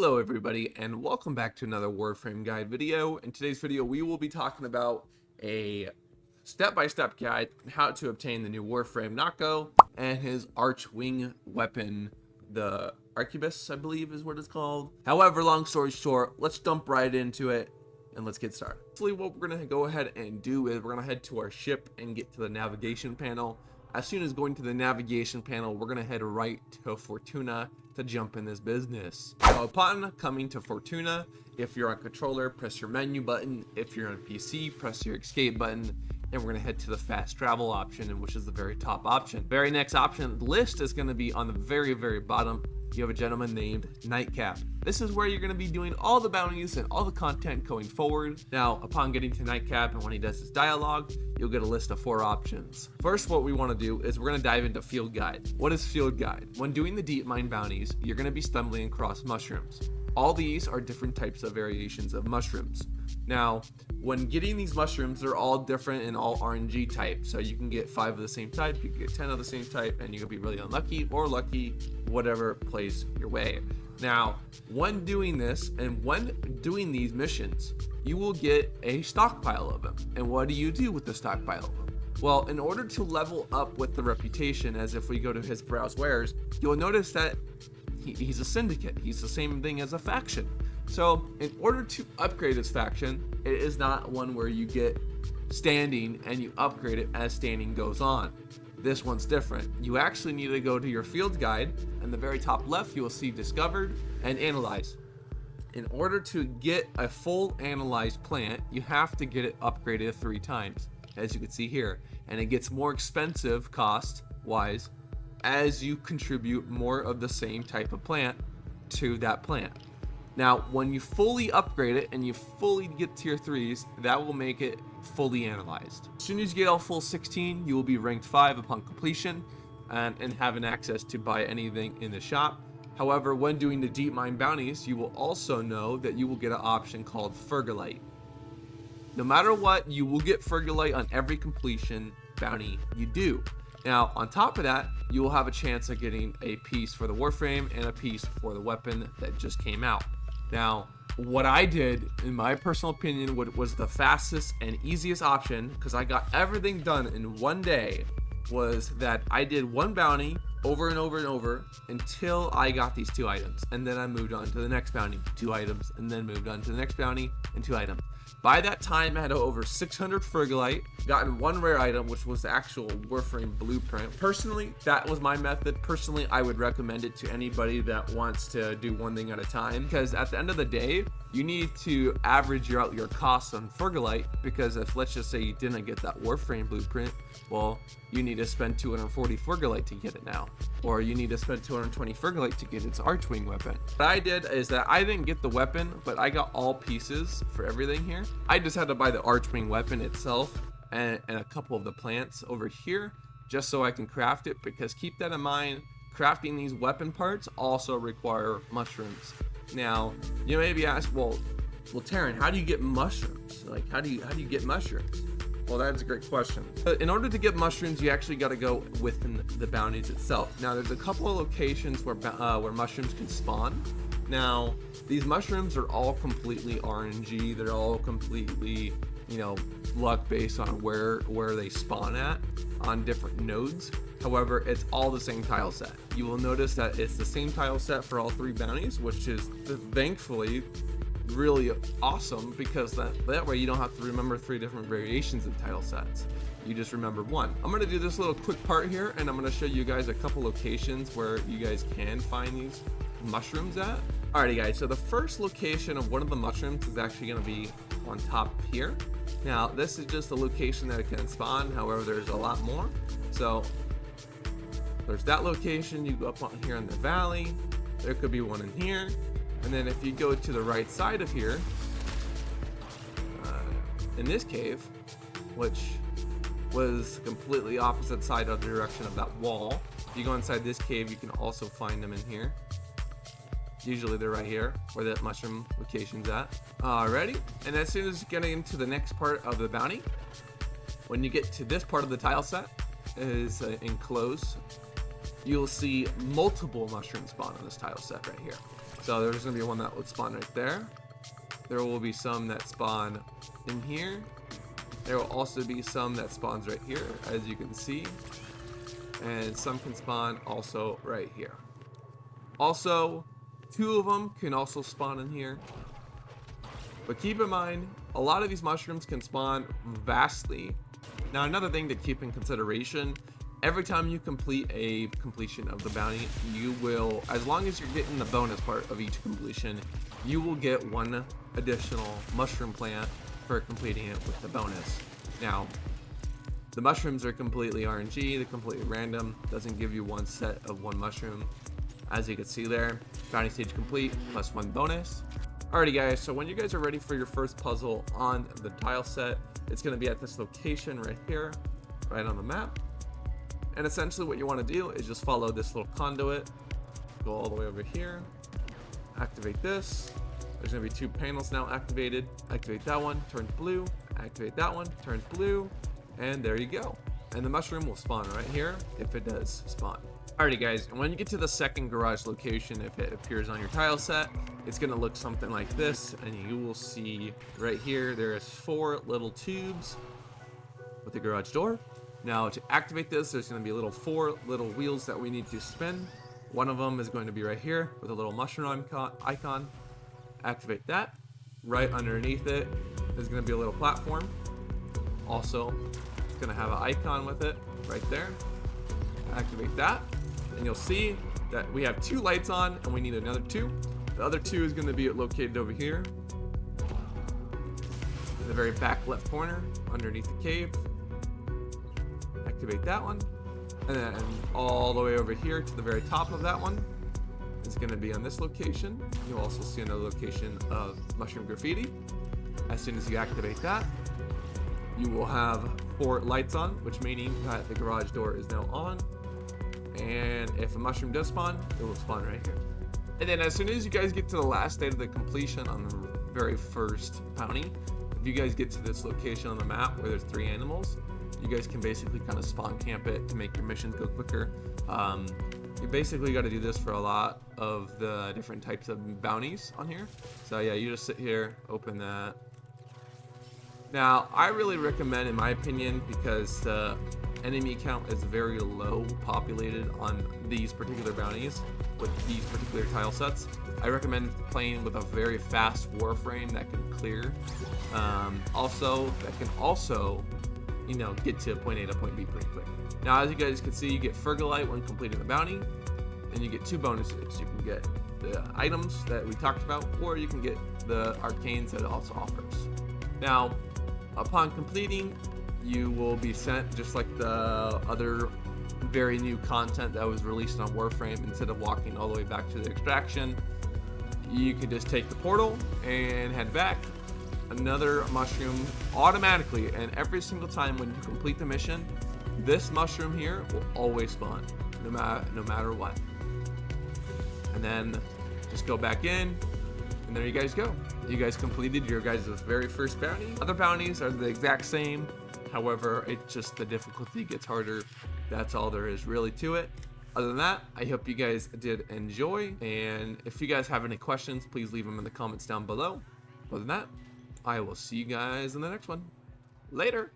Hello everybody, and welcome back to another Warframe guide video. In today's video we will be talking about a step-by-step guide on how to obtain the new Warframe Nokko and his archwing weapon, the Arquebus, I believe is what it's called. However, long story short, let's jump right into it and let's get started. So what we're going to go ahead and do is we're going to head to our ship and get to the navigation panel. As soon as going to the navigation panel, we're going to head right to Fortuna to jump in this business. Now, upon coming to Fortuna, if you're on controller, press your menu button. If you're on PC, press your escape button. And we're going to head to the fast travel option, which is the very top option. Very next option list is going to be on the very bottom. You have a gentleman named Nightcap. This is where you're going to be doing all the bounties and all the content going forward. Now, upon getting to Nightcap and when he does his dialogue, you'll get a list of 4 options. First, what we want to do is we're going to dive into Field Guide. What is Field Guide? When doing the Deepmine bounties, you're going to be stumbling across mushrooms. All these are different types of variations of mushrooms. Now, when getting these mushrooms, they're all different and all RNG type. So you can get 5 of the same type, you can get 10 of the same type, and you can be really unlucky or lucky, whatever plays your way. Now, when doing this and when doing these missions, you will get a stockpile of them. And what do you do with the stockpile of them? Well, in order to level up with the reputation, as if we go to his browse wares, you'll notice that he's a syndicate. He's the same thing as a faction. So in order to upgrade his faction, it is not one where you get standing and you upgrade it as standing goes on. This one's different. You actually need to go to your field guide, and the very top left you will see discovered and analyze. In order to get a full analyzed plant, you have to get it upgraded 3 times, as you can see here, and it gets more expensive cost wise as you contribute more of the same type of plant to that plant. Now, when you fully upgrade it and you fully get tier 3s, that will make it fully analyzed. As soon as you get all full 16, you will be ranked 5 upon completion and having access to buy anything in the shop. However, when doing the Deepmine bounties, you will also know that you will get an option called Fergalite. No matter what, you will get Fergalite on every completion bounty you do. Now, on top of that, you will have a chance of getting a piece for the Warframe and a piece for the weapon that just came out. Now, what I did, in my personal opinion, what was the fastest and easiest option, because I got everything done in one day, was that I did one bounty over and over until I got these 2 items. And then I moved on to the next bounty, 2 items, and then moved on to the next bounty and 2 items. By that time, I had over 600 Fergalite, gotten 1 rare item, which was the actual Warframe blueprint. Personally, that was my method. Personally, I would recommend it to anybody that wants to do one thing at a time, because at the end of the day, you need to average out your costs on Fergalite, because if, let's just say, you didn't get that Warframe blueprint, well, you need to spend 240 Fergalite to get it now, or you need to spend 220 Fergalite to get its archwing weapon. What I did is that I didn't get the weapon, but I got all pieces for everything here. I just had to buy the archwing weapon itself and a couple of the plants over here just so I can craft it, because keep that in mind, crafting these weapon parts also require mushrooms. Now, you may be asked, well, Taryn, how do you get mushrooms? Like, how do you get mushrooms? Well, that's a great question. In order to get mushrooms, you actually got to go within the bounties itself. Now, there's a couple of locations where mushrooms can spawn. Now, these mushrooms are all completely RNG. They're all completely, luck based on where they spawn at on different nodes. However, it's all the same tile set. You will notice that it's the same tile set for all 3 bounties, which is thankfully really awesome, because that way you don't have to remember 3 different variations of tile sets. You just remember 1. I'm going to do this little quick part here, and I'm going to show you guys a couple locations where you guys can find these mushrooms at. Alrighty guys, so the first location of one of the mushrooms is actually going to be on top here. Now, this is just a location that it can spawn. However, there's a lot more. So there's that location. You go up on here in the valley, there could be one in here. And then if you go to the right side of here, in this cave, which was completely opposite side of the direction of that wall, if you go inside this cave, you can also find them in here. Usually they're right here where that mushroom location's at. Alrighty, and as soon as you get into the next part of the bounty, when you get to this part of the tile set is enclosed, you'll see multiple mushrooms spawn on this tile set right here. So there's going to be one that would spawn right there. There will be some that spawn in here. There will also be some that spawns right here, as you can see. And some can spawn also right here. Also, 2 of them can also spawn in here. But keep in mind, a lot of these mushrooms can spawn vastly. Now, another thing to keep in consideration, every time you complete a completion of the bounty, you will, as long as you're getting the bonus part of each completion, you will get 1 additional mushroom plant for completing it with the bonus. Now, the mushrooms are completely RNG, they're completely random, doesn't give you 1 set of 1 mushroom. As you can see there, bounty stage complete, plus 1 bonus. Alrighty guys, so when you guys are ready for your first puzzle on the tile set, it's going to be at this location right here, right on the map. And essentially what you want to do is just follow this little conduit, go all the way over here, activate this. There's going to be 2 panels now activated. Activate that one, turns blue. Activate that one, turns blue. And there you go. And the mushroom will spawn right here if it does spawn. Alrighty guys, and when you get to the second garage location, if it appears on your tile set, it's going to look something like this. And you will see right here, there is 4 little tubes with the garage door. Now to activate this, there's going to be 4 little wheels that we need to spin. One of them is going to be right here with a little mushroom icon. Activate that. Right underneath it is going to be a little platform. Also, it's going to have an icon with it right there. Activate that. And you'll see that we have 2 lights on and we need another 2. The other 2 is going to be located over here in the very back left corner underneath the cave. Activate that one. And then all the way over here to the very top of that one is going to be on this location. You'll also see another location of mushroom graffiti. As soon as you activate that, you will have 4 lights on, which meaning that the garage door is now on. And if a mushroom does spawn, it will spawn right here. And then as soon as you guys get to the last state of the completion on the very first bounty, if you guys get to this location on the map where there's 3 animals, you guys can basically kind of spawn camp it to make your missions go quicker. You basically got to do this for a lot of the different types of bounties on here. So yeah, you just sit here, open that. Now, I really recommend, in my opinion, because the enemy count is very low populated on these particular bounties with these particular tile sets, I recommend playing with a very fast warframe that can clear. That can also, you know, get to point A to point B pretty quick. Now, as you guys can see, you get Fergalite when completing the bounty, and you get 2 bonuses. You can get the items that we talked about, or you can get the arcanes that it also offers. Now, upon completing, you will be sent, just like the other very new content that was released on Warframe, instead of walking all the way back to the extraction, you can just take the portal and head back. Another mushroom automatically, and every single time when you complete the mission, this mushroom here will always spawn, no matter what. And then just go back in, and there you guys go. You guys completed your guys' very first bounty. Other bounties are the exact same. However, it's just the difficulty gets harder. That's all there is really to it. Other than that, I hope you guys did enjoy. And if you guys have any questions, please leave them in the comments down below. Other than that, I will see you guys in the next one. Later.